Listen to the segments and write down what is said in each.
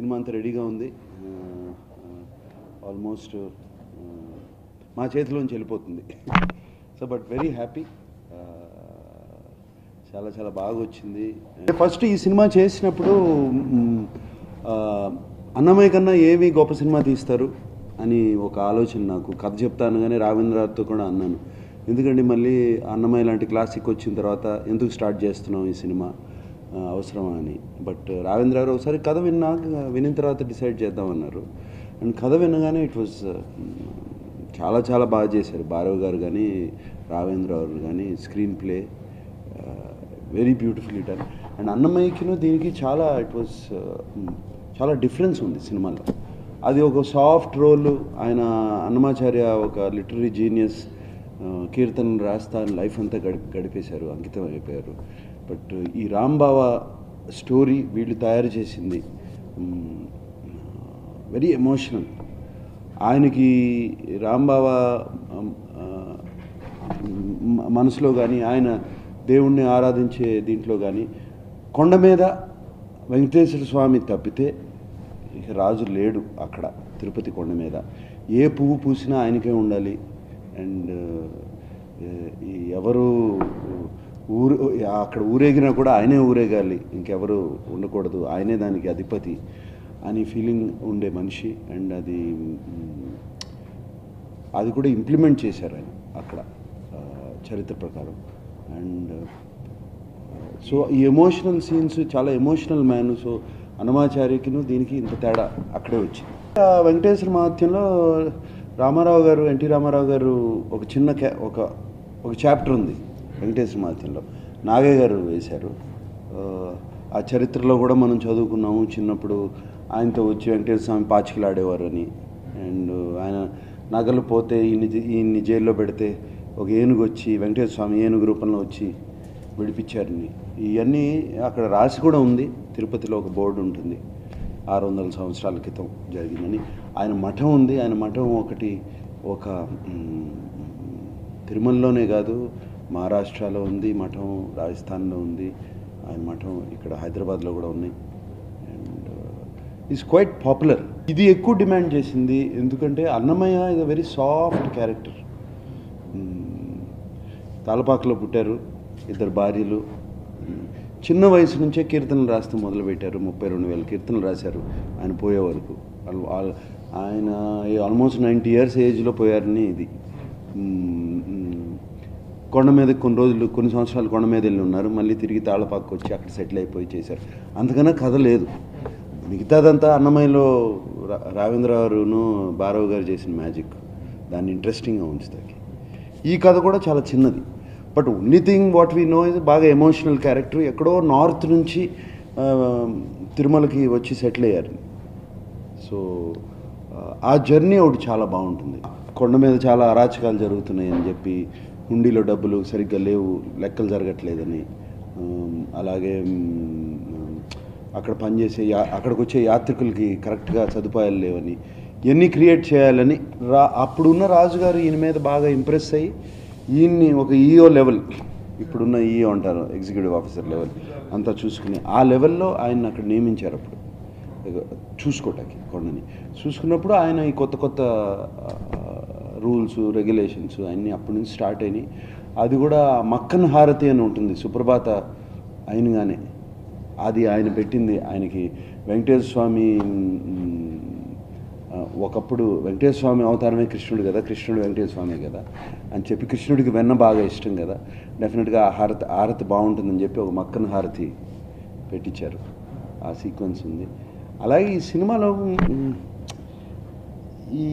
Cinema అంతా రెడీగా ఉంది. ఆల్మోస్ట్ మా చేతిలోంచి వెళ్ళిపోతుంది. So but very happy. చాలా చాలా బాగా వచ్చింది. ఫస్ట్ ఈ సినిమా చేసినప్పుడు అన్నమయ్య కన్నా ఏమి గొప్ప సినిమా తీస్తారు అని ఒక ఆలోచన. నాకు కథ చెప్తాను కానీ రావేంద్రతో కూడా అన్నాను, ఎందుకంటే మళ్ళీ అన్నమయ్య లాంటి క్లాసిక్ వచ్చిన తర్వాత ఎందుకు స్టార్ట్ చేస్తున్నాం ఈ సినిమా, అవసరమా అని. బట్ రావేంద్ర గారు ఒకసారి కథ వినిన తర్వాత డిసైడ్ చేద్దామన్నారు. అండ్ కథ వినగానే ఇట్ వాజ్ చాలా చాలా బాగా చేశారు భారవ్ గారు కానీ రావేంద్ర గారు కానీ. Screenplay very beautifully done. And అన్నమయ్యకిను దీనికి చాలా ఇట్ వాజ్ చాలా డిఫరెన్స్ ఉంది సినిమాలో. అది ఒక సాఫ్ట్ రోల్. ఆయన అన్నమాచార్య ఒక లిటరీ జీనియస్, కీర్తన రాస్తాను లైఫ్ అంతా గడిపేశారు, అంకితం అయిపోయారు. బట్ ఈ రాంబావ స్టోరీ వీళ్ళు తయారు చేసింది వెరీ ఎమోషనల్. ఆయనకి రాంబావ మనసులో కానీ ఆయన దేవుణ్ణి ఆరాధించే దీంట్లో కానీ కొండ మీద వెంకటేశ్వర స్వామి తప్పితే ఇక రాజు లేడు అక్కడ తిరుపతి కొండ మీద. ఏ పువ్వు పూసినా ఆయనకే ఉండాలి. అండ్ ఎవరు అక్కడ ఊరేగినా కూడా ఆయనే ఊరేగాలి, ఇంకెవరు ఉండకూడదు, ఆయనే దానికి అధిపతి అని ఫీలింగ్ ఉండే మనిషి. అండ్ అది కూడా ఇంప్లిమెంట్ చేశారు ఆయన అక్కడ చరిత్ర ప్రకారం. అండ్ సో ఈ ఎమోషనల్ సీన్స్ చాలా ఎమోషనల్ మ్యాన్. సో అన్నమాచార్యకిను దీనికి ఇంత తేడా అక్కడే వచ్చింది. వెంకటేశ్వర మహత్యంలో రామారావు గారు, ఎన్టీ రామారావు గారు ఒక చిన్న ఒక చాప్టర్ ఉంది వెంకటేశ్వర మహత్యంలో, నాగయ్య గారు వేశారు. ఆ చరిత్రలో కూడా మనం చదువుకున్నాము చిన్నప్పుడు. ఆయనతో వచ్చి వెంకటేశ్వర స్వామి పాచికలాడేవారు అని. అండ్ ఆయన నగలు పోతే ఈయన్ని జైల్లో పెడితే ఒక ఏనుగు వచ్చి వెంకటేశ్వర స్వామి ఏనుగు రూపంలో వచ్చి విడిపించారని. ఇవన్నీ అక్కడ రాసి కూడా ఉంది. తిరుపతిలో ఒక బోర్డు ఉంటుంది, 600 సంవత్సరాల క్రితం జరిగిందని. ఆయన మఠం ఉంది. ఆయన మఠం ఒక తిరుమలలోనే కాదు, మహారాష్ట్రలో ఉంది మఠం, రాజస్థాన్లో ఉంది ఆయన మఠం, ఇక్కడ హైదరాబాద్లో కూడా ఉన్నాయి. And is quite popular. ఇది ఎక్కువ డిమాండ్ చేసింది ఎందుకంటే Annamayya is a very soft character. తాళపాకలో పుట్టారు, 2 భార్యలు, చిన్న వయసు నుంచే కీర్తనలు రాస్తూ మొదలుపెట్టారు. 32,000 కీర్తనలు రాశారు ఆయన పోయే వరకు. ఆయన ఆల్మోస్ట్ 90 years ఏజ్లో పోయారని. ఇది కొండ మీద కొన్ని సంవత్సరాలు కొండ మీద వెళ్ళి ఉన్నారు, మళ్ళీ తిరిగి తాళపాకు వచ్చి అక్కడ సెటిల్ అయిపోయి చేశారు. అంతకన్నా కథ లేదు. మిగతాదంతా అన్నమయ్యలో రావేంద్ర గారును భారవ్ గారు చేసిన మ్యాజిక్ దాన్ని ఇంట్రెస్టింగ్గా ఉంచుతాకి. ఈ కథ కూడా చాలా చిన్నది. But only thing what we know is బాగా ఎమోషనల్ క్యారెక్టర్. ఎక్కడో నార్త్ నుంచి తిరుమలకి వచ్చి సెటిల్ అయ్యారు. సో ఆ జర్నీ ఒకటి చాలా బాగుంటుంది. కొండ మీద చాలా అరాచకాలు జరుగుతున్నాయి అని చెప్పి, హుండీలో డబ్బులు సరిగ్గా లేవు, లెక్కలు జరగట్లేదని, అలాగే అక్కడ పనిచేసే అక్కడికి వచ్చే యాత్రికులకి కరెక్ట్గా సదుపాయాలు లేవని, ఇవన్నీ క్రియేట్ చేయాలని అప్పుడున్న రాజుగారు ఈయన మీద బాగా ఇంప్రెస్ అయ్యి ఈయన్ని ఒక ఈఓ లెవెల్, ఇప్పుడున్న ఈఓ అంటారు, ఎగ్జిక్యూటివ్ ఆఫీసర్ లెవెల్ అంతా చూసుకుని ఆ లెవెల్లో ఆయన అక్కడ నియమించారు. అప్పుడు చూసుకోవటానికి కొండని చూసుకున్నప్పుడు ఆయన ఈ కొత్త రూల్స్ రెగ్యులేషన్స్ అన్నీ అప్పటి నుంచి స్టార్ట్ అయినాయి. అది కూడా మక్కన్ హారతి అని ఉంటుంది సుప్రభాత అయినగానే, అది ఆయన పెట్టింది. ఆయనకి వెంకటేశ్వర స్వామి ఒకప్పుడు వెంకటేశ్వర స్వామి అవతారమే కృష్ణుడు కదా, కృష్ణుడు వెంకటేశ్వర స్వామి కదా అని చెప్పి, కృష్ణుడికి వెన్న బాగా ఇష్టం కదా, డెఫినెట్గా ఆ హారతి బాగుంటుందని చెప్పి ఒక మక్కన్ హారతి పెట్టించారు. ఆ సీక్వెన్స్ ఉంది. అలాగే ఈ సినిమాలో ఈ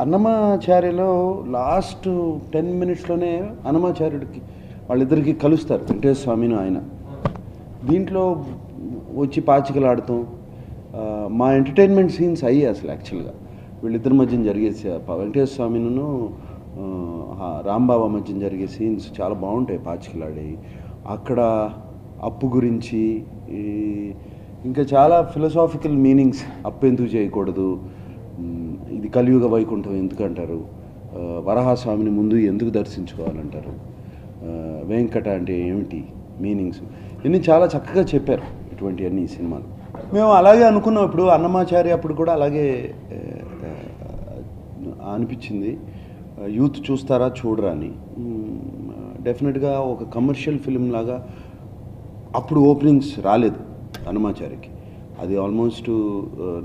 అన్నమాచార్యలో లాస్ట్ 10 minutesలోనే అన్నమాచార్యుడికి వాళ్ళిద్దరికి కలుస్తారు, వెంకటేశ్వర స్వామిని ఆయన. దీంట్లో వచ్చి పాచికలాడతాం, మా ఎంటర్టైన్మెంట్ సీన్స్ అయ్యి అసలు యాక్చువల్గా వీళ్ళిద్దరి మధ్యన జరిగే వెంకటేశ్వర స్వామిను రాంబాబా మధ్యన జరిగే సీన్స్ చాలా బాగుంటాయి పాచికలాడేవి. అక్కడ అప్పు గురించి ఇంకా చాలా ఫిలసాఫికల్ మీనింగ్స్. అప్పు ఎందుకు చేయకూడదు, ఇది కలియుగ వైకుంఠం ఎందుకంటారు, వరాహస్వామిని ముందు ఎందుకు దర్శించుకోవాలంటారు, వెంకట అంటే ఏమిటి మీనింగ్స్, ఇన్ని చాలా చక్కగా చెప్పారు ఇటువంటివన్నీ ఈ సినిమాలు. మేము అలాగే అనుకున్నాం. ఇప్పుడు అన్నమాచారి అప్పుడు కూడా అలాగే అనిపించింది, యూత్ చూస్తారా చూడరా అని. డెఫినెట్గా ఒక కమర్షియల్ ఫిల్మ్ లాగా అప్పుడు ఓపెనింగ్స్ రాలేదు అన్నమాచారికి. అది almost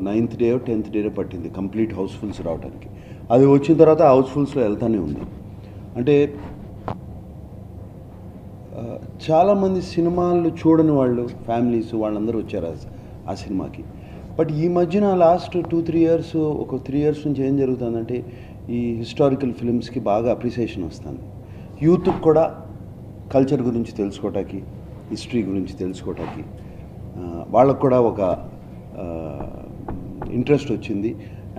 9th day 10th day పట్టింది కంప్లీట్ హౌస్ఫుల్స్ రావడానికి. అది వచ్చిన తర్వాత హౌస్ఫుల్స్లో వెళ్తానే ఉంది. అంటే చాలామంది సినిమాలు చూడని వాళ్ళు, ఫ్యామిలీస్ వాళ్ళందరూ వచ్చారు ఆ సినిమాకి. బట్ ఈ మధ్యన లాస్ట్ 2-3 ఇయర్స్, ఒక 3 ఇయర్స్ నుంచి ఏం జరుగుతుందంటే ఈ హిస్టారికల్ ఫిల్మ్స్కి బాగా అప్రిసియేషన్ వస్తుంది. యూత్కి కూడా కల్చర్ గురించి తెలుసుకోవటానికి, హిస్టరీ గురించి తెలుసుకోవటానికి వాళ్ళకు కూడా ఒక ఇంట్రెస్ట్ వచ్చింది.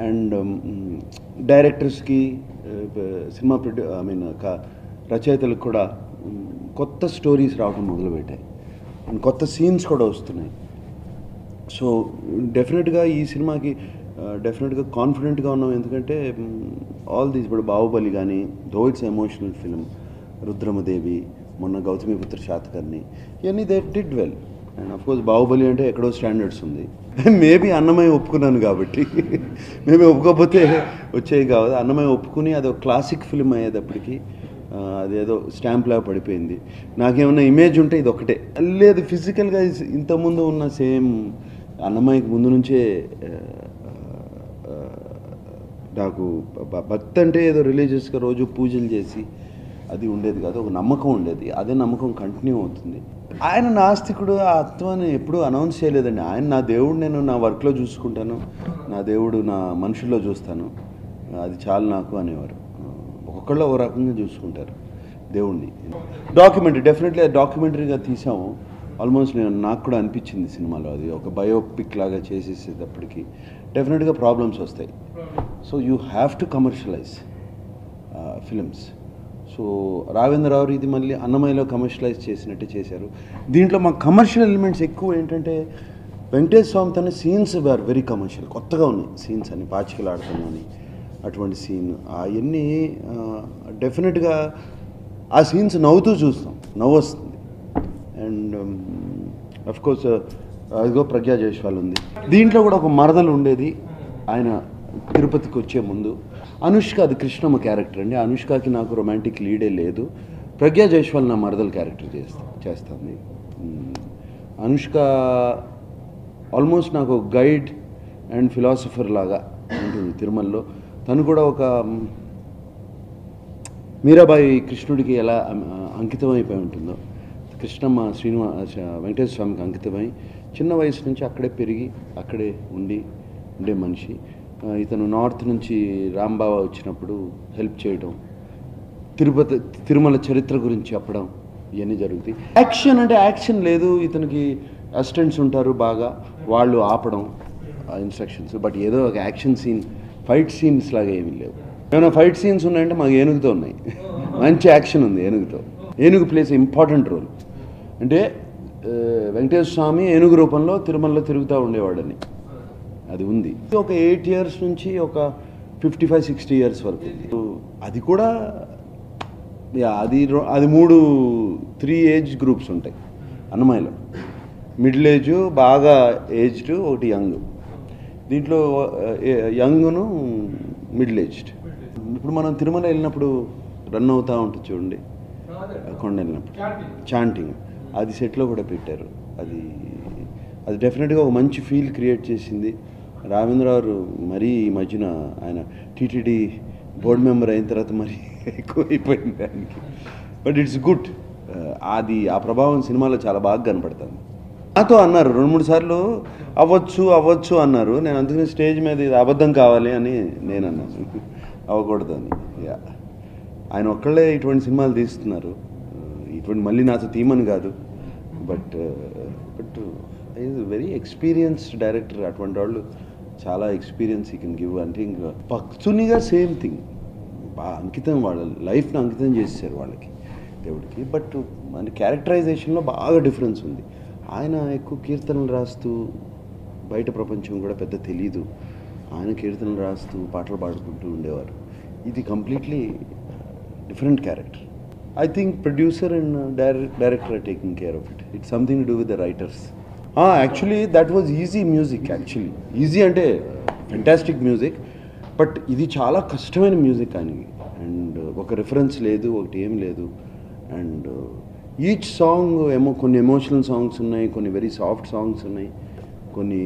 అండ్ డైరెక్టర్స్కి, సినిమా రచయితలకు కూడా కొత్త స్టోరీస్ రావడం మొదలుపెట్టాయి అండ్ కొత్త సీన్స్ కూడా వస్తున్నాయి. సో డెఫినెట్గా ఈ సినిమాకి డెఫినెట్గా కాన్ఫిడెంట్గా ఉన్నాం. ఎందుకంటే ఆల్ దీస్, ఇప్పుడు బాహుబలి కానీ, though it's emotional film, Rudramadevi, మొన్న గౌతమిపుత్ర శాతకర్ణి, ఇవన్నీ they did well. And of course Baahubali అంటే ఎక్కడో స్టాండర్డ్స్ ఉంది. మేబీ అన్నమయ్య ఒప్పుకున్నాను కాబట్టి, మేబీ ఒప్పుకోకపోతే వచ్చేవి కాదు. అన్నమయ్య ఒప్పుకుని అది ఒక క్లాసిక్ ఫిల్మ్ అయ్యేటప్పటికి అదేదో స్టాంప్లా పడిపోయింది. నాకేమన్నా ఇమేజ్ ఉంటే ఇది ఒకటే లేదు. ఫిజికల్గా ఇంతకుముందు ఉన్న సేమ్ అన్నమయ్యకి ముందు నుంచే నాకు భక్తి అంటే ఏదో రిలీజియస్గా రోజు పూజలు చేసి అది ఉండేది కాదు, ఒక నమ్మకం ఉండేది. అదే నమ్మకం కంటిన్యూ అవుతుంది. ఆయన నాస్తికుడు, ఆ ఆత్మని ఎప్పుడూ అనౌన్స్ చేయలేదండి. ఆయన నా దేవుడు, నేను నా వర్క్లో చూసుకుంటాను, నా దేవుడు నా మనుషుల్లో చూస్తాను, అది చాలు నాకు అనేవారు. ఒక్కొక్కళ్ళు ఒక రకంగా చూసుకుంటారు దేవుణ్ణి. డాక్యుమెంటరీ, డెఫినెట్లీ డాక్యుమెంటరీగా తీసాము. ఆల్మోస్ట్ నాకు కూడా అనిపించింది సినిమాలో అది ఒక బయోపిక్ లాగా చేసేసేటప్పటికి డెఫినెట్గా ప్రాబ్లమ్స్ వస్తాయి. So you have to commercialise films. So రావేంద్రరావు ఇది మళ్ళీ అన్నమయ్యలో కమర్షియలైజ్ చేసినట్టే చేశారు. దీంట్లో మా కమర్షియల్ ఎలిమెంట్స్ ఎక్కువ ఏంటంటే వెంకటేశ్వర స్వామి తన సీన్స్ ఆర్ వెరీ కమర్షియల్, కొత్తగా ఉన్నాయి సీన్స్ అని, పాచికలు ఆడతాను అని అటువంటి సీన్ అవన్నీ డెఫినెట్గా ఆ సీన్స్ నవ్వుతూ చూస్తాం, నవ్వు వస్తుంది. అండ్ అఫ్కోర్స్ అదిగో ప్రజ్ఞా జైస్వాల్ ఉంది దీంట్లో కూడా. ఒక మరదలు ఉండేది ఆయన తిరుపతికి వచ్చే ముందు. అనుష్క అది కృష్ణమ్మ క్యారెక్టర్ అండి. అనుష్కకి నాకు రొమాంటిక్ లీడే లేదు. ప్రజ్ఞా జైస్వాల్ నా మరదలు క్యారెక్టర్ చేస్తుంది. అనుష్క ఆల్మోస్ట్ నాకు గైడ్ అండ్ ఫిలాసఫర్ లాగా ఉంటుంది తిరుమలలో. తను కూడా ఒక మీరాబాయి కృష్ణుడికి ఎలా అంకితం అయిపోయి ఉంటుందో, కృష్ణమ్మ వెంకటేశ్వర స్వామికి అంకితమై చిన్న వయసు నుంచి అక్కడే పెరిగి అక్కడే ఉండే మనిషి. ఇతను నార్త్ నుంచి రాంబాబా వచ్చినప్పుడు హెల్ప్ చేయడం, తిరుమల చరిత్ర గురించి చెప్పడం, ఇవన్నీ జరుగుతాయి. యాక్షన్ అంటే యాక్షన్ లేదు, ఇతనికి అసిస్టెంట్స్ ఉంటారు బాగా, వాళ్ళు ఆపడం ఇన్స్ట్రక్షన్స్. బట్ ఏదో ఒక యాక్షన్ సీన్, ఫైట్ సీన్స్ లాగా ఏమీ లేవు. ఏమైనా ఫైట్ సీన్స్ ఉన్నాయంటే మాకు ఏనుగుతో ఉన్నాయి. మంచి యాక్షన్ ఉంది ఏనుగుతో. ఏనుగు ప్లేస్ ఇంపార్టెంట్ రోల్. అంటే వెంకటేశ్వర స్వామి ఏనుగు రూపంలో తిరుమలలో తిరుగుతూ ఉండేవాడని అది ఉంది. ఒక 8 years నుంచి ఒక 55-60 years వరకు. అది కూడా అది 3 ఏజ్ గ్రూప్స్ ఉంటాయి అన్నమయ్యలో. మిడిల్ ఏజ్, బాగా ఏజ్డ్, ఒకటి యంగ్. దీంట్లో యంగ్ను మిడిల్ ఏజ్డ్. ఇప్పుడు మనం తిరుమల వెళ్ళినప్పుడు రన్ అవుతూ ఉంటుంది చూడండి, కొండ వెళ్ళినప్పుడు చాంటింగ్, అది సెట్లో కూడా పెట్టారు. అది డెఫినెట్గా ఒక మంచి ఫీల్ క్రియేట్ చేసింది. రావేంద్రరావు మరీ ఈ మధ్యన ఆయన టీటీడీ బోర్డు మెంబర్ అయిన తర్వాత మరి ఎక్కువైపోయింది దానికి. But it's good. ఆ ప్రభావం సినిమాలో చాలా బాగా కనపడుతుంది. నాతో అన్నారు 2-3 సార్లు అవ్వచ్చు అన్నారు. నేను అందుకని స్టేజ్ మీద ఇది అబద్ధం కావాలి అని నేను అన్నాను, అవ్వకూడదు అని. ఆయన ఒక్కళ్ళే ఇటువంటి సినిమాలు తీస్తున్నారు. ఇటువంటి మళ్ళీ నాతో తీమని కాదు, but is very experienced director. అటువంటి వాళ్ళు చాలా ఎక్స్పీరియన్స్ ఈ కెన్ గివ్. అంటే ఇంకా భక్తునిగా సేమ్ థింగ్, బాగా అంకితం, వాళ్ళ లైఫ్ని అంకితం చేశారు వాళ్ళకి, దేవుడికి. బట్ మన క్యారెక్టరైజేషన్లో బాగా డిఫరెన్స్ ఉంది. ఆయన ఎక్కువ కీర్తనలు రాస్తూ, బయట ప్రపంచం కూడా పెద్ద తెలీదు, ఆయన కీర్తనలు రాస్తూ పాటలు పాడుకుంటూ ఉండేవారు. ఇది completely different character. I think producer and director are taking care of it. It's something to do with the writers. Actually that was easy music. Actually easy అంటే ఫెంటాస్టిక్ మ్యూజిక్, బట్ ఇది చాలా కష్టమైన మ్యూజిక్ ఆయనకి. And ఒక reference లేదు, ఒకటి ఏం లేదు. అండ్ ఈచ్ సాంగ్ కొన్ని ఎమోషనల్ సాంగ్స్ ఉన్నాయి, కొన్ని వెరీ సాఫ్ట్ సాంగ్స్ ఉన్నాయి, కొన్ని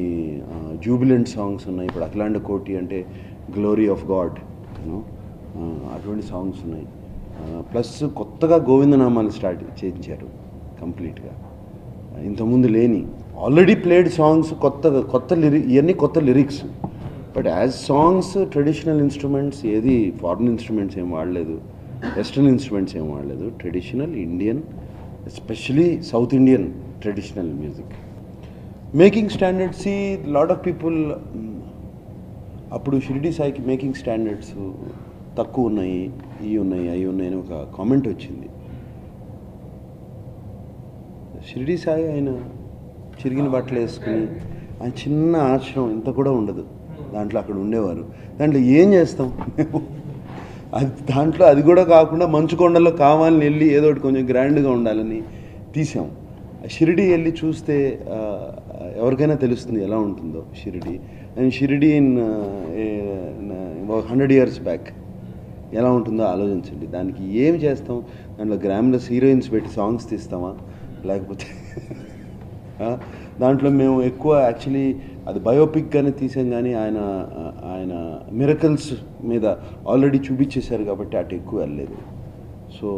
జూబిలెంట్ సాంగ్స్ ఉన్నాయి. ఇప్పుడు అఖిలాండ కోటి అంటే గ్లోరీ ఆఫ్ గాడ్, అటువంటి సాంగ్స్ ఉన్నాయి. ప్లస్ కొత్తగా గోవిందనామాలు స్టార్ట్ చేయించారు కంప్లీట్గా, ఇంతకుముందు లేని ఆల్రెడీ ప్లేడ్ సాంగ్స్ ఇవన్నీ కొత్త lyrics. But as songs traditional instruments, ఏది ఫారిన్ ఇన్స్ట్రుమెంట్స్ ఏం వాడలేదు, వెస్ట్రన్ ఇన్స్ట్రుమెంట్స్ ఏం వాడలేదు. Traditional Indian, especially south Indian traditional music. Making standards, lot of people అప్పుడు షిరిడి సాయికి మేకింగ్ స్టాండర్డ్స్ తక్కువ ఉన్నాయి, ఇవి ఉన్నాయి, అవి ఉన్నాయి అని ఒక కామెంట్ వచ్చింది. షిరిడి సాయి ఆయన చిరిగిన బట్టలు వేసుకుని, ఆయన చిన్న ఆశ్రమం ఇంత కూడా ఉండదు దాంట్లో, అక్కడ ఉండేవారు. దాంట్లో ఏం చేస్తాం దాంట్లో అది కూడా కాకుండా మంచుకొండలో కావాలని వెళ్ళి ఏదో ఒకటి కొంచెం గ్రాండ్గా ఉండాలని తీసాం. షిరిడి వెళ్ళి చూస్తే ఎవరికైనా తెలుస్తుంది ఎలా ఉంటుందో Shirdi. And Shirdi in 100 years back ఎలా ఉంటుందో ఆలోచించండి. దానికి ఏమి చేస్తాం? దాంట్లో గ్రామ్లెస్ హీరోయిన్స్ పెట్టి సాంగ్స్ తీస్తామా? లేకపోతే దాంట్లో మేము ఎక్కువ యాక్చువల్లీ అది బయోపిక్గానే తీసాం, కానీ ఆయన మిరకల్స్ మీద ఆల్రెడీ చూపించేశారు కాబట్టి అటు ఎక్కువ వెళ్ళలేదు. సో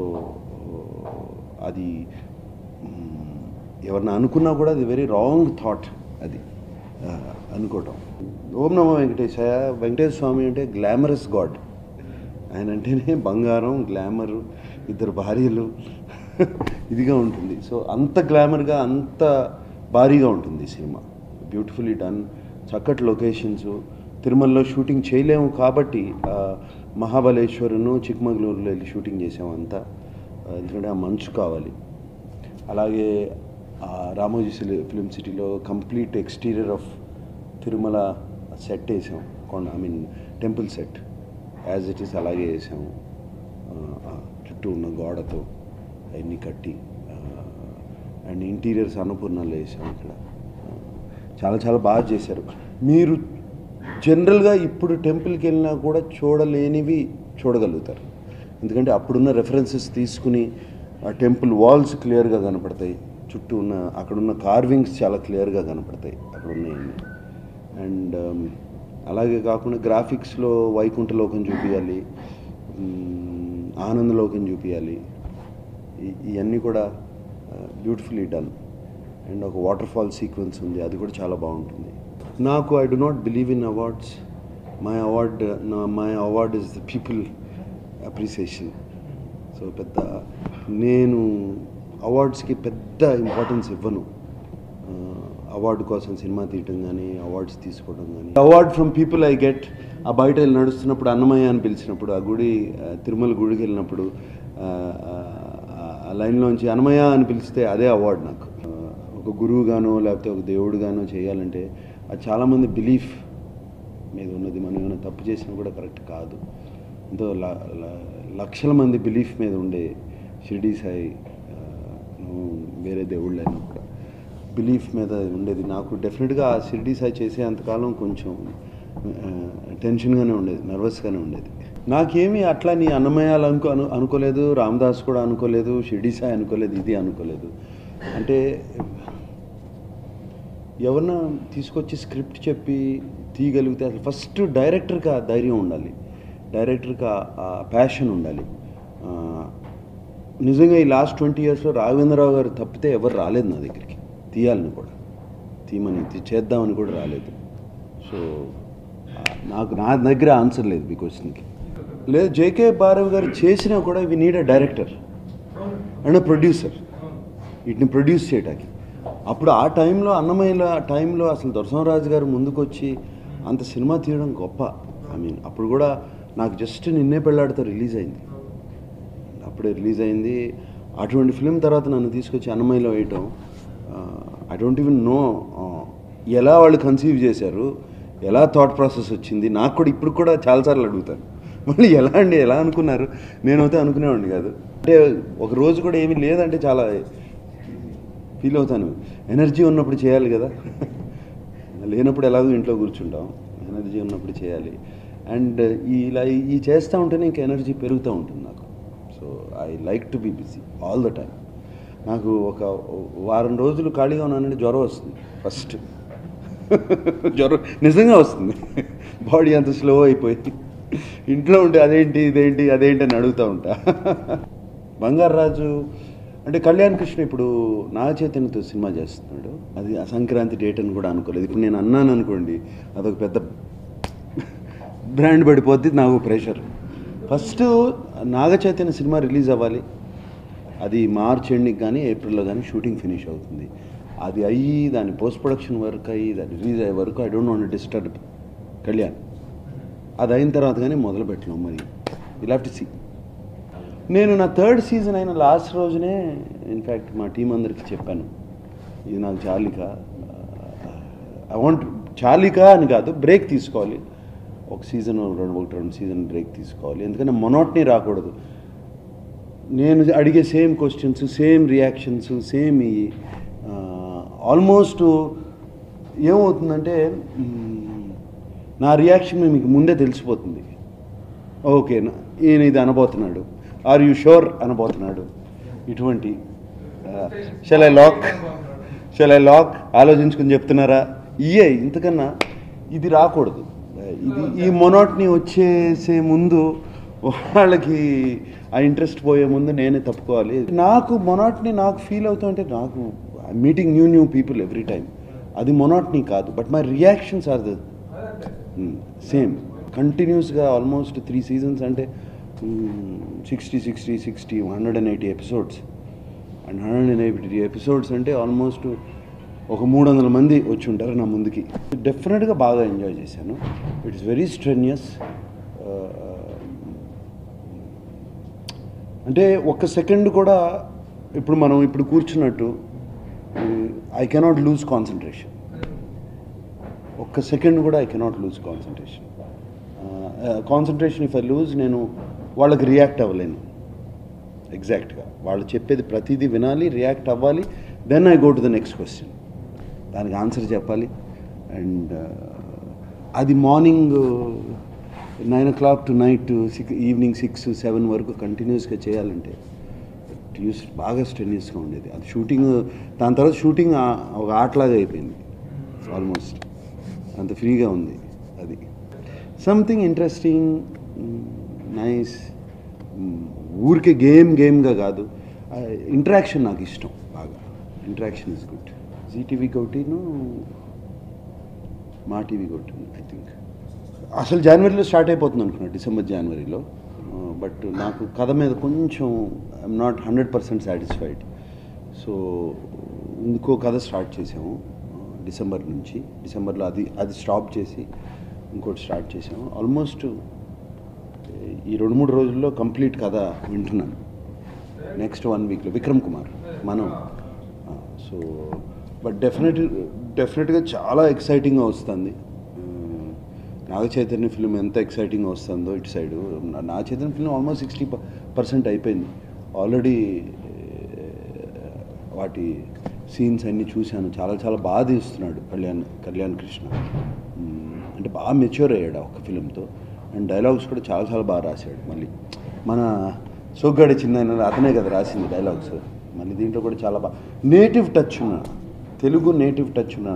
అది ఎవరిని అనుకున్నా కూడా అది వెరీ రాంగ్ థాట్ అది అనుకోవటం. ఓం నమో వెంకటేశాయ. వెంకటేశ్వర స్వామి అంటే గ్లామరస్ గాడ్. ఆయన అంటేనే బంగారం, గ్లామరు, 2 భార్యలు ఇదిగా ఉంటుంది. సో అంత గ్లామర్గా, అంత భారీగా ఉంటుంది సినిమా. బ్యూటిఫుల్లీ డన్, చక్కటి లొకేషన్స్. తిరుమలలో షూటింగ్ చేయలేము కాబట్టి మహాబలేశ్వరును, చిక్మగళూరులో వెళ్ళి షూటింగ్ చేసాము అంతా, ఎందుకంటే ఆ మంచు కావాలి. అలాగే రామోజీ ఫిలిం సిటీలో complete exterior of Tirumala set వేసాం, temple set as it is అలాగే వేసాము. చుట్టూ ఉన్న గోడతో అవన్నీ కట్టి, అండ్ ఇంటీరియర్స్ అన్నపూర్ణలో వేసాం. ఇక్కడ చాలా చాలా బాగా చేశారు. మీరు జనరల్గా ఇప్పుడు టెంపుల్కి వెళ్ళినా కూడా చూడలేనివి చూడగలుగుతారు, ఎందుకంటే అప్పుడున్న రెఫరెన్సెస్ తీసుకుని ఆ టెంపుల్ వాల్స్ క్లియర్గా కనపడతాయి, చుట్టూ ఉన్న అక్కడున్న కార్వింగ్స్ చాలా క్లియర్గా కనపడతాయి అక్కడ ఉన్నాయన్నీ. అండ్ అలాగే కాకుండా గ్రాఫిక్స్లో వైకుంఠలోకం చూపించాలి, ఆనందలోకం చూపించాలి, ఇవన్నీ కూడా బ్యూటిఫుల్లీ డన్. అండ్ ఒక వాటర్ ఫాల్ సీక్వెన్స్ ఉంది, అది కూడా చాలా బాగుంటుంది. నాకు I do not believe in awards. My award is the people appreciation. So నేను అవార్డ్స్కి పెద్ద ఇంపార్టెన్స్ ఇవ్వను. అవార్డు కోసం సినిమా తీయటం కానీ, అవార్డ్స్ తీసుకోవడం కానీ. Award from people I get. ఆ బయట వెళ్ళి నడుస్తున్నప్పుడు అన్నమయ్య అని పిలిచినప్పుడు, ఆ గుడి తిరుమల గుడికి వెళ్ళినప్పుడు ఆ లైన్లోంచి అన్నమయ్య అని పిలిస్తే అదే అవార్డు నాకు. ఒక గురువుగానో లేకపోతే ఒక దేవుడుగానో చేయాలంటే అది చాలామంది బిలీఫ్ మీద ఉన్నది. మనం ఏమైనా తప్పు చేసినా కూడా కరెక్ట్ కాదు. ఎంతో లక్షల మంది బిలీఫ్ మీద ఉండే షిరిడి సాయి, వేరే దేవుళ్ళైనా కూడా బిలీఫ్ మీద ఉండేది. నాకు డెఫినెట్గా ఆ షిరిడి సాయి చేసే అంతకాలం కొంచెం టెన్షన్గానే ఉండేది, నర్వస్గానే ఉండేది. నాకేమీ అట్లా నీ అన్నమయ్యాలు అనుకోలేదు, రామదాస్ కూడా అనుకోలేదు, షిరిడి సాయి అనుకోలేదు, ఇది అనుకోలేదు. అంటే ఎవరన్నా తీసుకొచ్చి స్క్రిప్ట్ చెప్పి తీయగలిగితే అసలు ఫస్ట్ డైరెక్టర్కి ఆ ధైర్యం ఉండాలి, డైరెక్టర్కి ఆ ప్యాషన్ ఉండాలి. నిజంగా ఈ లాస్ట్ 20 yearsలో రాఘవేంద్రరావు గారు తప్పితే ఎవరు రాలేదు నా దగ్గరికి తీయాలని కూడా, తీయమని చేద్దామని కూడా రాలేదు. సో నా దగ్గర ఆన్సర్ లేదు మీ క్వశ్చన్కి. లేదు, జేకే భారవి గారు చేసినా కూడా we need a director and producer వీటిని ప్రొడ్యూస్ చేయడానికి. అప్పుడు ఆ టైంలో అన్నమయ్య టైంలో అసలు దొరసింహరాజు గారు ముందుకొచ్చి అంత సినిమా తీయడం గొప్ప. అప్పుడు కూడా నాకు జస్ట్ నిన్నే పెళ్ళాడితో రిలీజ్ అయింది, అప్పుడే రిలీజ్ అయింది. అటువంటి ఫిలిం తర్వాత నన్ను తీసుకొచ్చి అన్నమయ్యలో వేయటం, ఐ డోంట్ ఈవెన్ నో ఎలా వాళ్ళు కన్సీవ్ చేశారు, ఎలా థాట్ ప్రాసెస్ వచ్చింది. నాకు కూడా ఇప్పుడు కూడా చాలాసార్లు అడుగుతాను, మళ్ళీ ఎలా అనుకున్నారు. నేనైతే అనుకునేవాడిని కాదు. అంటే ఒక రోజు కూడా ఏమీ లేదంటే చాలా ఫీల్ అవుతాను. ఎనర్జీ ఉన్నప్పుడు చేయాలి కదా, లేనప్పుడు ఎలాగో ఇంట్లో కూర్చుంటాం. ఎనర్జీ ఉన్నప్పుడు చేయాలి. అండ్ ఇలా ఈ చేస్తూ ఉంటేనే ఇంకా ఎనర్జీ పెరుగుతూ ఉంటుంది నాకు. So I like to be busy all the time. నాకు ఒక వారం రోజులు ఖాళీగా ఉన్నానంటే జ్వరం వస్తుంది ఫస్ట్. జ్వరం నిజంగా వస్తుంది. బాడీ అంత స్లో అయిపోయి ఇంట్లో ఉంటే అదేంటి ఇదేంటి అదేంటి అని అడుగుతూ ఉంటా. బంగారాజు అంటే కళ్యాణ్ కృష్ణ ఇప్పుడు నాగ చైతన్యతో సినిమా చేస్తున్నాడు. అది సంక్రాంతి డేట్ అని కూడా అనుకోలేదు. ఇప్పుడు నేను అన్నాను అనుకోండి, అదొక పెద్ద బ్రాండ్ పడిపోద్ది, నాకు pressure. First Naga Chaitanya cinema release అవ్వాలి. అది మార్చ్ ఎండింగ్ కానీ ఏప్రిల్లో కానీ షూటింగ్ ఫినిష్ అవుతుంది. అది అయ్యి దాని పోస్ట్ ప్రొడక్షన్ వర్క్ అయ్యి దాన్ని రిలీజ్ అయ్యే వరకు I don't want to disturb Kalyan. అది అయిన తర్వాత కానీ మొదలు పెట్టలేం. మరి విల్ హావ్ టు సీ. నేను నా థర్డ్ సీజన్ అయిన లాస్ట్ రోజునే ఇన్ఫ్యాక్ట్ మా టీం అందరికీ చెప్పాను, ఇది నాకు చాలిక, ఐ వాంట్ చాలిక అని కాదు, బ్రేక్ తీసుకోవాలి. ఒక రెండు సీజన్ బ్రేక్ తీసుకోవాలి. ఎందుకంటే మొనోటనీ రాకూడదు. నేను అడిగే same questions, same reactions, same almost ఏమవుతుందంటే నా రియాక్షన్ మీకు ముందే తెలిసిపోతుంది. ఓకే ఈయన ఇది అనబోతున్నాడు, ఆర్ యూ షూర్ అనబోతున్నాడు. ఇటువంటి షల్ ఐ లాక్ ఆలోచించుకుని చెప్తున్నారా, ఇంతకన్నా ఇది రాకూడదు. ఈ మొనోటనీ వచ్చేసే ముందు వాళ్ళకి ఆ ఇంట్రెస్ట్ పోయే ముందు నేనే తప్పుకోవాలి. నాకు మొనోటనీ నాకు ఫీల్ అవుతుంటే నాకు meeting new people every time, అది మొనోటనీ కాదు. But my reactions are the same కంటిన్యూస్గా. ఆల్మోస్ట్ 3 సీజన్స్ అంటే 60 180 ఎపిసోడ్స్. అండ్ 180 ఎపిసోడ్స్ అంటే ఆల్మోస్ట్ ఒక 300 మంది వచ్చి ఉంటారు నా ముందుకి. డెఫినెట్గా బాగా ఎంజాయ్ చేశాను. It's very strenuous. అంటే ఒక్క సెకండ్ కూడా ఇప్పుడు మనం కూర్చున్నట్టు ఐ కెనాట్ లూజ్ కాన్సన్ట్రేషన్. ఒక్క సెకండ్ కూడా I cannot loose concentration if I lose నేను వాళ్ళకి రియాక్ట్ అవ్వలేను. ఎగ్జాక్ట్గా వాళ్ళు చెప్పేది ప్రతిదీ వినాలి, రియాక్ట్ అవ్వాలి. Then I go to the next question, దానికి ఆన్సర్ చెప్పాలి. అండ్ అది morning 9 o'clock to night evening 6-7 వరకు కంటిన్యూస్గా చేయాలంటే బాగా స్ట్రెన్యూస్గా ఉండేది. అది షూటింగ్, దాని తర్వాత షూటింగ్ ఒక ఆటలాగా అయిపోయింది ఆల్మోస్ట్. అంత ఫ్రీగా ఉంది. అది సంథింగ్ ఇంట్రెస్టింగ్, నైస్. ఊరికే గేమ్గా కాదు, ఇంటరాక్షన్ నాకు ఇష్టం బాగా. Interaction is good. జీటీవీ ఒకటిను మా టీవీ ఒకటి ఐ థింక్. అసలు జనవరిలో స్టార్ట్ అయిపోతుంది అనుకున్నాను, డిసెంబర్ జనవరిలో. బట్ నాకు కథ మీద కొంచెం ఐఎమ్ నాట్ 100% సాటిస్ఫైడ్. సో ఇంకో కథ స్టార్ట్ చేసాము డిసెంబర్ నుంచి. డిసెంబర్లో అది స్టాప్ చేసి ఇంకోటి స్టార్ట్ చేసాము. ఆల్మోస్ట్ ఈ 2-3 రోజుల్లో కంప్లీట్ కథ వింటున్నాను. నెక్స్ట్ 1 వీక్లో విక్రమ్ కుమార్ మనం. సో బట్ డెఫినెట్గా చాలా ఎక్సైటింగ్గా వస్తుంది. నాగ చైతన్య ఫిల్మ్ ఎంత ఎక్సైటింగ్గా వస్తుందో ఇటు side. Naga Chaitanya film almost 60% అయిపోయింది ఆల్రెడీ. వాటి సీన్స్ అన్నీ చూశాను. చాలా బాగా తీస్తున్నాడు కళ్యాణ్ కృష్ణ. అంటే బాగా మెచ్యూర్ అయ్యాడు ఒక ఫిలింతో. అండ్ డైలాగ్స్ కూడా చాలా బాగా రాశాడు. మళ్ళీ మన సోగ్గాడి చిన్న అతనే కదా రాసింది డైలాగ్స్. మళ్ళీ దీంట్లో కూడా చాలా బాగా నేటివ్ టచ్ ఉన్న తెలుగు నేటివ్ టచ్ ఉన్న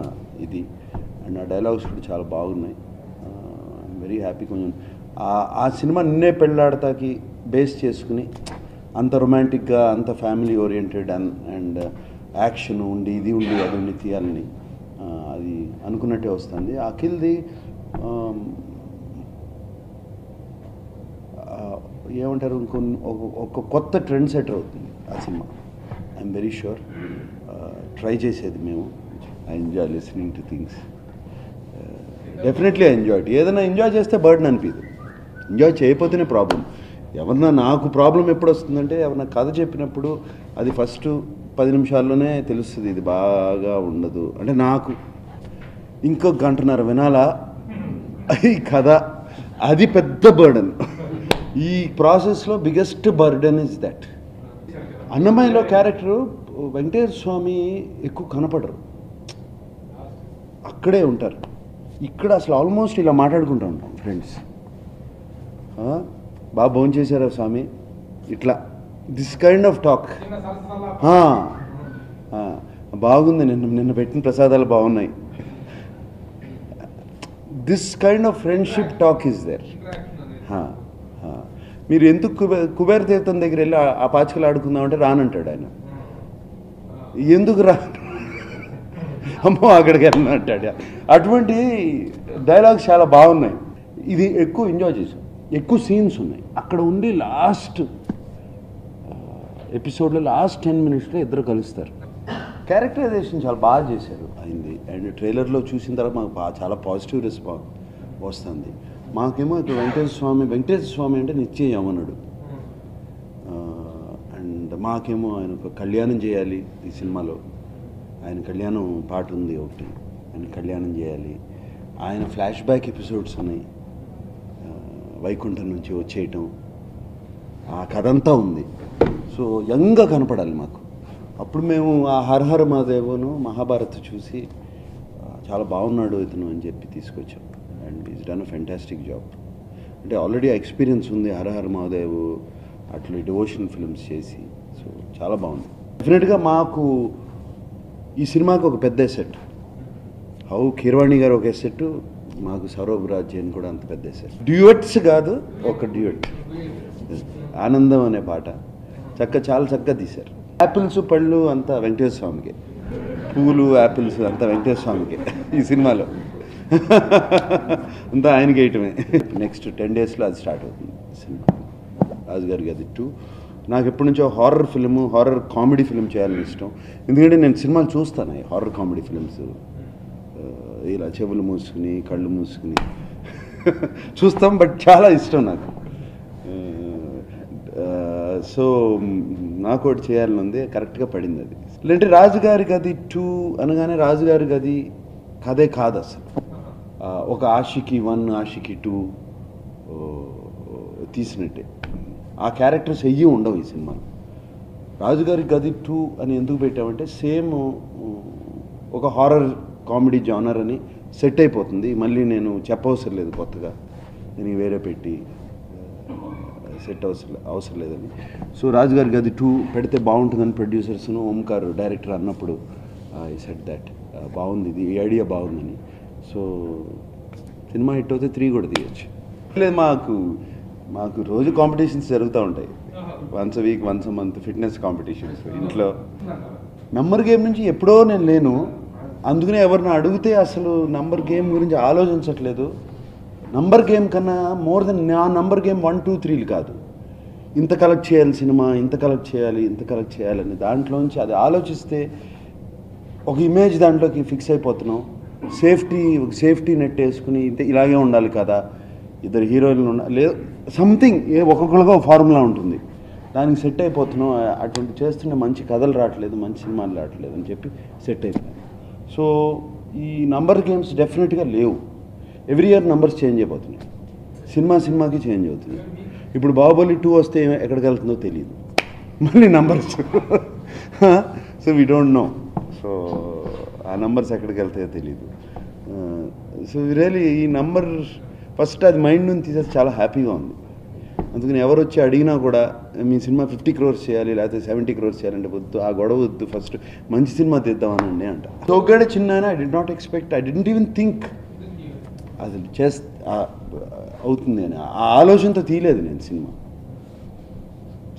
ఇది. అండ్ ఆ డైలాగ్స్ కూడా చాలా బాగున్నాయి. I'm very happy. కొంచెం ఆ సినిమా నిన్నే పెళ్ళాడతాకి బేస్ చేసుకుని అంత రొమాంటిక్గా, అంత ఫ్యామిలీ ఓరియంటెడ్ అండ్ యాక్షన్ ఉండి అది ఉండి తీయాలని అది అనుకున్నట్టే వస్తుంది. అఖిల్ది ఏమంటారు, ఒక కొత్త ట్రెండ్ సెటర్ అవుతుంది ఆ సినిమా. I'm very sure. ట్రై చేసేది మేము. I enjoy listening to things. Definitely I enjoyed. ఏదైనా ఎంజాయ్ చేస్తే బర్డెన్ అనిపించదు. ఎంజాయ్ చేయకపోతేనే ప్రాబ్లం. నాకు ప్రాబ్లం ఎప్పుడు వస్తుందంటే ఎవరన్నా కథ చెప్పినప్పుడు అది ఫస్ట్ 10 నిమిషాల్లోనే తెలుస్తుంది ఇది బాగా ఉండదు అంటే. నాకు ఇంకో 1.5 గంటలు వినాలా ఈ కథ, అది పెద్ద బర్డెన్. ఈ ప్రాసెస్లో బిగ్గెస్ట్ బర్డెన్ ఇస్ దట్. అన్నమయ్యలో క్యారెక్టరు వెంకటేశ్వర స్వామి ఎక్కువ కనపడరు, అక్కడే ఉంటారు. ఇక్కడ అసలు ఆల్మోస్ట్ ఇలా మాట్లాడుకుంటూ ఉంటాం ఫ్రెండ్స్. బాగా భోంచేశారా స్వామి, ఇట్లా దిస్ కైండ్ ఆఫ్ టాక్. బాగుంది, నిన్న పెట్టిన ప్రసాదాలు బాగున్నాయి. This kind of friendship talk is there. మీరు ఎందుకు కుబేర తీర్థం దగ్గర వెళ్ళి ఆ పాచికలు ఆడుకుందామంటే రానంటాడు ఆయన. ఎందుకు రా, అమ్మో అక్కడికి వెళ్ళిన అంటాడు. అటువంటి డైలాగ్స్ చాలా బాగున్నాయి. ఇది ఎక్కువ ఎంజాయ్ చేశాం, ఎక్కువ సీన్స్ ఉన్నాయి. అక్కడ ఉండి లాస్ట్ ఎపిసోడ్లో లాస్ట్ 10 minutesలో ఇద్దరు కలుస్తారు. క్యారెక్టరైజేషన్ చాలా బాగా చేశారు అయింది. అండ్ ట్రైలర్లో చూసిన తర్వాత మాకు చాలా పాజిటివ్ రెస్పాన్స్ వస్తుంది. మాకేమో ఇక్కడ వెంకటేశ్వర స్వామి అంటే నిత్య యమనుడు. అండ్ మాకేమో ఆయన ఒక కళ్యాణం చేయాలి ఈ సినిమాలో. ఆయన కళ్యాణం పాట ఉంది ఒకటి, ఆయన కళ్యాణం చేయాలి. ఆయన ఫ్లాష్ బ్యాక్ ఎపిసోడ్స్ ఉన్నాయి, వైకుంఠం నుంచి వచ్చేయటం, ఆ కథ అంతా ఉంది. సో యంగ్గా కనపడాలి మాకు. అప్పుడు మేము ఆ హరహర మహాదేవును మహాభారత్ చూసి చాలా బాగున్నాడు ఇతను అని చెప్పి తీసుకొచ్చాం. And is done a fantastic job. అంటే ఆల్రెడీ ఎక్స్పీరియన్స్ ఉంది హరహర మహాదేవ్ అట్లా డివోషన్ ఫిల్మ్స్ చేసి. సో చాలా బాగుంది. డెఫినెట్గా మాకు ఈ సినిమాకి ఒక పెద్ద ఎసెట్. హౌ కీరవాణి గారు ఒక ఎసెట్, మాకు సౌరభ్ రాజ్యన్ కూడా అంత పెద్ద ఎసెట్. డ్యూయట్స్ కాదు, ఒక డ్యూయట్ ఆనందం అనే పాట చాలా చక్కగా తీశారు. యాపిల్స్ పళ్ళు అంతా వెంకటేశ్వర స్వామికి, పూలు యాపిల్స్ అంతా వెంకటేశ్వర స్వామికి ఈ సినిమాలో అంతా ఆయనకి వేయటమే. నెక్స్ట్ 10 daysలో అది స్టార్ట్ అవుతుంది సినిమా. రాజుగారి గది 2. నాకు ఎప్పటి నుంచో horror film, horror comedy film చేయాలని ఇష్టం. ఎందుకంటే నేను సినిమాలు చూస్తాను హారర్ కామెడీ ఫిల్మ్స్, ఇలా చెవులు మూసుకుని కళ్ళు మూసుకుని చూస్తాం. బట్ చాలా ఇష్టం నాకు. సో నాకు ఒకటి చేయాలని ఉంది, కరెక్ట్గా పడింది అది. లేదంటే రాజుగారి గది 2 అనగానే రాజుగారి గది కథే కాదు అసలు. ఒక ఆషికి 1 ఆషికి 2 తీసినట్టే. ఆ క్యారెక్టర్స్ అయ్యి ఉండవు ఈ సినిమాలో. రాజుగారి గది 2 అని ఎందుకు పెట్టామంటే సేమ్ ఒక హారర్ కామెడీ జానర్ అని సెట్ అయిపోతుంది. మళ్ళీ నేను చెప్పవసరం లేదు కొత్తగా, నేను వేరే పెట్టి సెట్ అవసరం లేదని. సో రాజుగారి గది 2 పెడితే బాగుంటుందని ప్రొడ్యూసర్స్ను ఓంకార్ డైరెక్టర్ అన్నప్పుడు ఐ సెట్ దాట్ బాగుంది, ఇది ఈ ఐడియా బాగుందని. సో సినిమా హిట్ అవుతే 3 కూడా తీయచ్చు. లేదు, మాకు రోజు కాంపిటీషన్స్ జరుగుతూ ఉంటాయి. Once week, once month fitness competitions ఇంట్లో. నంబర్ గేమ్ నుంచి ఎప్పుడో నేను లేను, అందుకనే ఎవరిని అడిగితే అసలు నంబర్ గేమ్ గురించి ఆలోచించట్లేదు. నంబర్ గేమ్ కన్నా మోర్ దెన్ నా నంబర్ గేమ్ 1, 2, 3 కాదు. ఇంత కలెక్ట్ చేయాలి సినిమా, ఇంత కలెక్ట్ చేయాలి, ఇంత కలెక్ట్ చేయాలని దాంట్లోంచి అది ఆలోచిస్తే ఒక ఇమేజ్ దాంట్లోకి ఫిక్స్ అయిపోతున్నాం. సేఫ్టీ నెట్ వేసుకుని ఇంత ఇలాగే ఉండాలి కదా, ఇద్దరు హీరోయిన్లు ఉండాలి, లేదు సంథింగ్ ఒక్కొక్కరిగా ఫార్ములా ఉంటుంది, దానికి సెట్ అయిపోతున్నాం. అటువంటి చేస్తుంటే మంచి కథలు రావట్లేదు, మంచి సినిమాలు రావట్లేదు అని చెప్పి సెట్ అయిపోయాను. సో ఈ నంబర్ గేమ్స్ డెఫినెట్గా లేవు. ఎవ్రీ ఇయర్ నంబర్స్ చేంజ్ అయిపోతున్నాయి, సినిమాకి చేంజ్ అవుతుంది. ఇప్పుడు బాహుబలి 2 వస్తే ఎక్కడికి వెళ్తుందో తెలియదు, మళ్ళీ numbers. So we don't know. So ఆ నంబర్స్ ఎక్కడికి వెళ్తాయో తెలియదు. సో రియలీ ఈ నంబర్ ఫస్ట్ అది మైండ్ నుంచి తీసేసి చాలా హ్యాపీగా ఉంది. అందుకని ఎవరు వచ్చి అడిగినా కూడా మీ సినిమా 50 crores చేయాలి లేకపోతే 70 crores చేయాలంటే వద్దు, ఆ గొడవ వద్దు, ఫస్ట్ మంచి సినిమా తీద్దామనండి అంట. సోగ్గాడ చిన్న I did not expect, I didn't even think అసలు అవుతుంది అని ఆ ఆలోచనతో తీయలేదు నేను.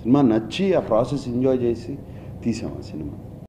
సినిమా నచ్చి ఆ ప్రాసెస్ ఎంజాయ్ చేసి తీసాం ఆ సినిమా.